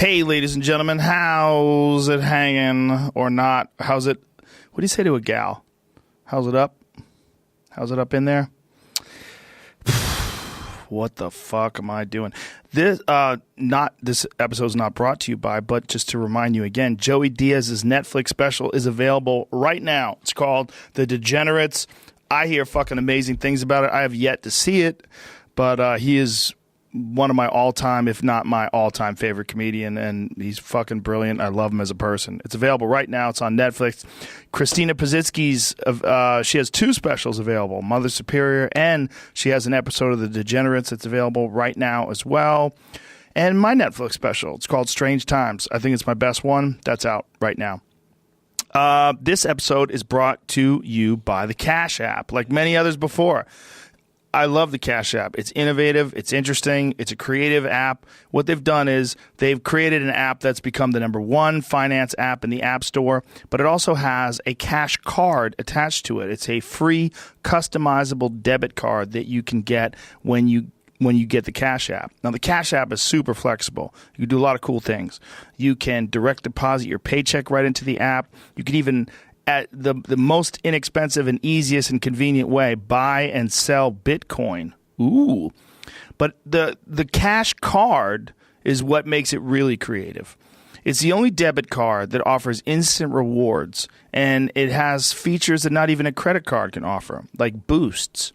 Hey, ladies and gentlemen, how's it hanging or not? How's it? What do you say to a gal? How's it up? How's it up in there? What the fuck am I doing? This episode's not brought to you by, but just to remind you again, Joey Diaz's Netflix special is available right now. It's called The Degenerates. I hear fucking amazing things about it. I have yet to see it, but he is one of my all-time, if not my all-time favorite comedian, and he's fucking brilliant. I love him as a person. It's available right now. It's on Netflix. Christina Pazitsky's, she has two specials available, Mother Superior, and she has an episode of The Degenerates that's available right now as well. And my Netflix special, it's called Strange Times. I think it's my best one. That's out right now. This episode is brought to you by the Cash App, like many others before. I love the Cash App. It's innovative. It's interesting. It's a creative app. What they've done is they've created an app that's become the #1 finance app in the App Store, but it also has a cash card attached to it. It's a free customizable debit card that you can get when you get the Cash App. Now, the Cash App is super flexible. You can do a lot of cool things. You can direct deposit your paycheck right into the app. You can even, at the most inexpensive and easiest and convenient way, buy and sell Bitcoin. Ooh. But the cash card is what makes it really creative. It's the only debit card that offers instant rewards, and it has features that not even a credit card can offer, like boosts.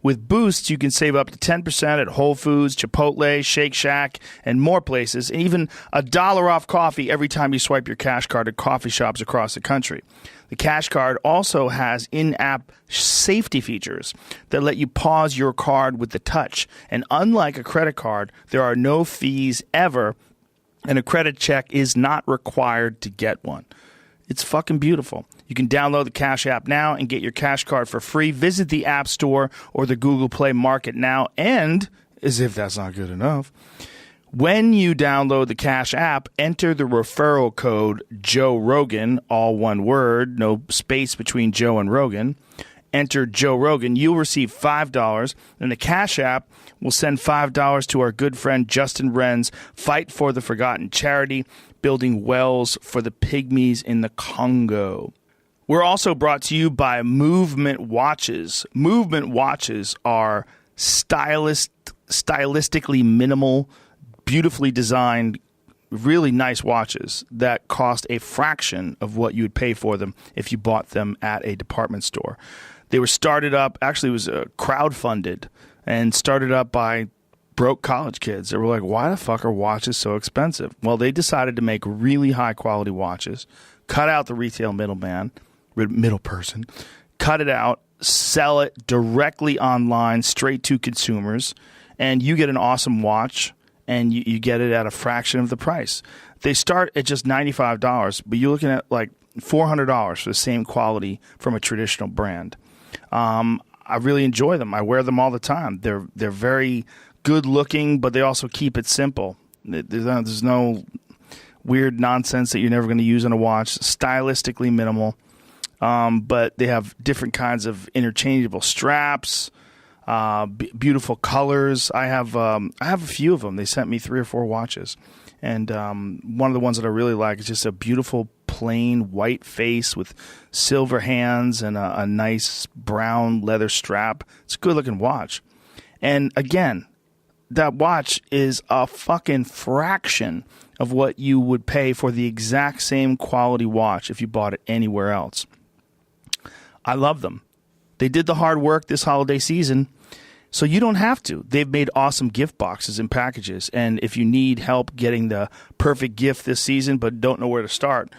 With Boosts, you can save up to 10% at Whole Foods, Chipotle, Shake Shack, and more places, and even $1 off coffee every time you swipe your cash card at coffee shops across the country. The cash card also has in-app safety features that let you pause your card with the touch. And unlike a credit card, there are no fees ever, and a credit check is not required to get one. It's fucking beautiful. You can download the Cash App now and get your cash card for free. Visit the App Store or the Google Play Market now. And, as if that's not good enough, when you download the Cash App, enter the referral code Joe Rogan, all one word, no space between Joe and Rogan. Enter Joe Rogan. You'll receive $5, and the Cash App will send $5 to our good friend Justin Wren's Fight for the Forgotten charity, building wells for the pygmies in the Congo. We're also brought to you by Movement Watches. Movement Watches are stylistically minimal, beautifully designed, really nice watches that cost a fraction of what you would pay for them if you bought them at a department store. They were started up, actually it was crowdfunded, and started up by broke college kids. They were like, why the fuck are watches so expensive? Well, they decided to make really high quality watches, cut out the retail middle person, cut it out, sell it directly online, straight to consumers, and you get an awesome watch, and you get it at a fraction of the price. They start at just $95, but you're looking at like $400 for the same quality from a traditional brand. I really enjoy them. I wear them all the time. They're very good looking, but they also keep it simple. There's no weird nonsense that you're never going to use on a watch. Stylistically minimal. But they have different kinds of interchangeable straps, beautiful colors. I have a few of them. They sent me 3 or 4 watches, and one of the ones that I really like is just a beautiful plain white face with silver hands and a nice brown leather strap. It's a good looking watch, and again, that watch is a fucking fraction of what you would pay for the exact same quality watch if you bought it anywhere else. I love them. They did the hard work this holiday season, so you don't have to. They've made awesome gift boxes and packages, and if you need help getting the perfect gift this season but don't know where to start,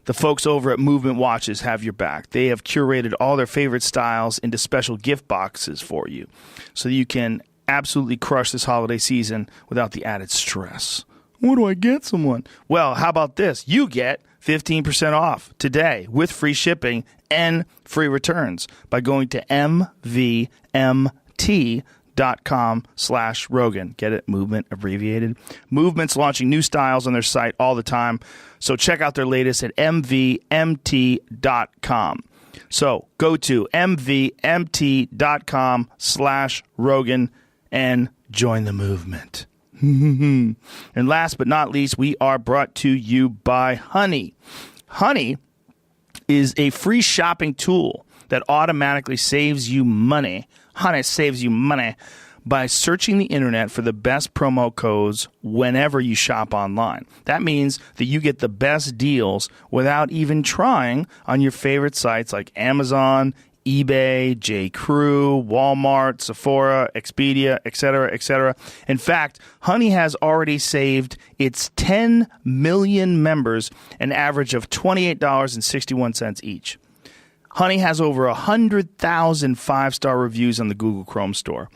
the folks over at Movement Watches have your back. They have curated all their favorite styles into special gift boxes for you, so that you can absolutely crush this holiday season without the added stress. What do I get someone? Well, how about this? You get 15% off today with free shipping and free returns by going to mvmt.com/Rogan. Get it? Movement abbreviated. Movement's launching new styles on their site all the time, so check out their latest at mvmt.com. So go to mvmt.com/Rogan and join the movement. And last but not least, we are brought to you by Honey. Honey is a free shopping tool that automatically saves you money. Honey saves you money by searching the internet for the best promo codes whenever you shop online. That means that you get the best deals without even trying on your favorite sites like Amazon, eBay, J.Crew, Walmart, Sephora, Expedia, etc., etc. In fact, Honey has already saved its 10 million members an average of $28.61 each. Honey has over 100,000 five-star reviews on the Google Chrome store.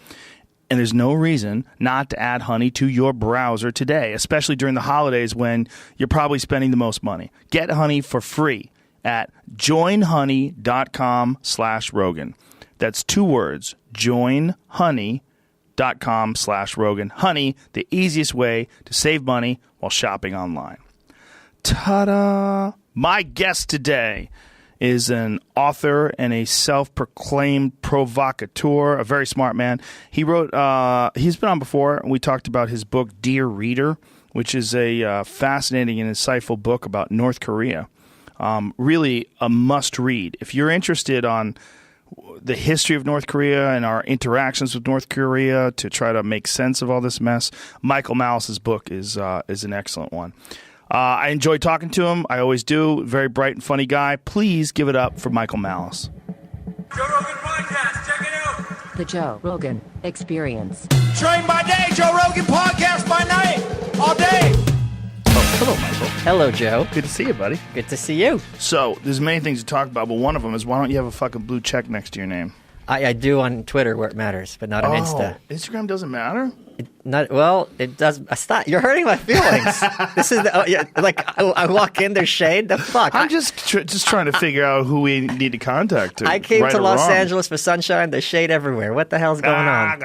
And there's no reason not to add Honey to your browser today, especially during the holidays when you're probably spending the most money. Get Honey for free at joinhoney.com/Rogan. That's 2 words, joinhoney.com/Rogan. Honey, the easiest way to save money while shopping online. Ta-da! My guest today is an author and a self-proclaimed provocateur, a very smart man. He wrote, he's been on before. We talked about his book, Dear Reader, which is a fascinating and insightful book about North Korea. Really a must-read. If you're interested on the history of North Korea and our interactions with North Korea to try to make sense of all this mess, Michael Malice's book is an excellent one. I enjoy talking to him. I always do. Very bright and funny guy. Please give it up for Michael Malice. Joe Rogan Podcast. Check it out. The Joe Rogan Experience. Train by day, Joe Rogan Podcast by night. All day. Oh, hello, Michael. Hello, Joe. Good to see you, buddy. Good to see you. So, there's many things to talk about, but one of them is why don't you have a fucking blue check next to your name? I do on Twitter where it matters, but not on Insta. Instagram doesn't matter? It does. Stop. You're hurting my feelings. This is I walk in, there's shade. The fuck. I'm just trying to figure out who we need to contact. I came right to or Los wrong. Angeles for sunshine. There's shade everywhere. What the hell's going on?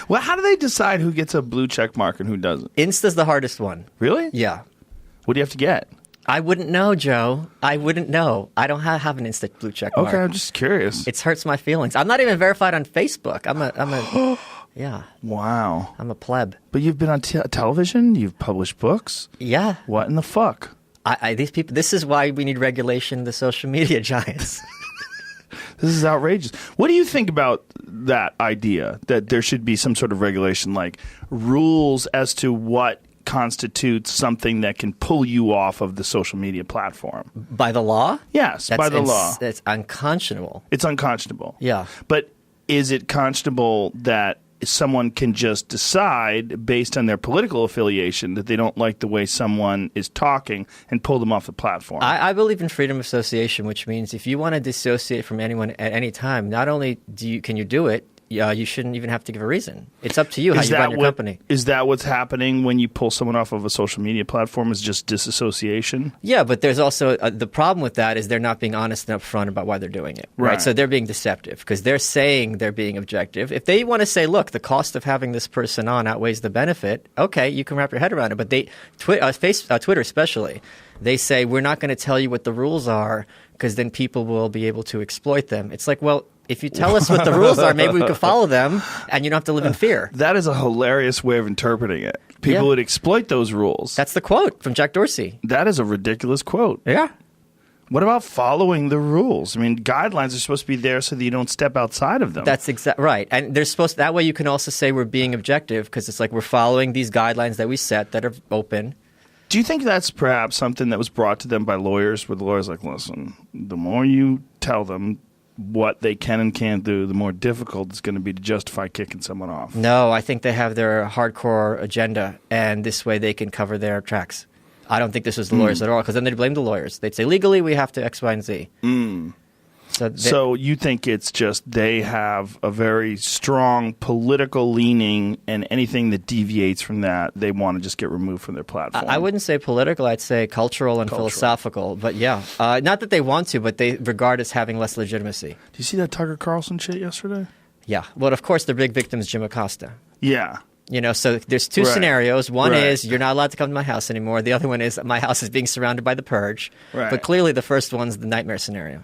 Well, how do they decide who gets a blue check mark and who doesn't? Insta's the hardest one. Really? Yeah. What do you have to get? I wouldn't know, Joe. I wouldn't know. I don't have an Insta blue check mark. Okay, I'm just curious. It hurts my feelings. I'm not even verified on Facebook. I'm a yeah. Wow. I'm a pleb. But you've been on television. You've published books. Yeah. What in the fuck? These people. This is why we need regulation. The social media giants. This is outrageous. What do you think about that idea that there should be some sort of regulation, like rules as to what constitutes something that can pull you off of the social media platform? By the law? Yes, by the law. It's unconscionable. It's unconscionable. Yeah. But is it conscionable that someone can just decide based on their political affiliation that they don't like the way someone is talking and pull them off the platform? I believe in freedom of association, which means if you want to dissociate from anyone at any time, not only can you do it, you shouldn't even have to give a reason. It's up to you how you run your company. Is that what's happening when you pull someone off of a social media platform, is just disassociation? Yeah, but there's also the problem with that is they're not being honest and upfront about why they're doing it. Right. So they're being deceptive because they're saying they're being objective. If they want to say, look, the cost of having this person on outweighs the benefit, okay, you can wrap your head around it. But Twitter especially, they say, we're not going to tell you what the rules are because then people will be able to exploit them. It's like, well, if you tell us what the rules are, maybe we could follow them and you don't have to live in fear. That is a hilarious way of interpreting it. People would exploit those rules. That's the quote from Jack Dorsey. That is a ridiculous quote. Yeah. What about following the rules? I mean, guidelines are supposed to be there so that you don't step outside of them. That's right. And they're supposed that way you can also say we're being objective because it's like we're following these guidelines that we set that are open. Do you think that's perhaps something that was brought to them by lawyers where the lawyers are like, listen, the more you tell them what they can and can't do, the more difficult it's going to be to justify kicking someone off? No, I think they have their hardcore agenda, and this way they can cover their tracks. I don't think this was the lawyers at all, because then they'd blame the lawyers. They'd say, legally, we have to X, Y, and Z. So you think it's just they have a very strong political leaning, and anything that deviates from that, they want to just get removed from their platform? I wouldn't say political. I'd say cultural and philosophical. But yeah, not that they want to, but they regard as having less legitimacy. Do you see that Tucker Carlson shit yesterday? Yeah. Well, of course, the big victim is Jim Acosta. Yeah. You know, so there's two scenarios. One is you're not allowed to come to my house anymore. The other one is my house is being surrounded by the purge. Right. But clearly the first one's the nightmare scenario.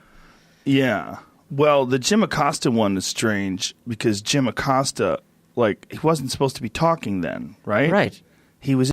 Yeah. Well, the Jim Acosta one is strange because Jim Acosta like he wasn't supposed to be talking then, right? Right. He was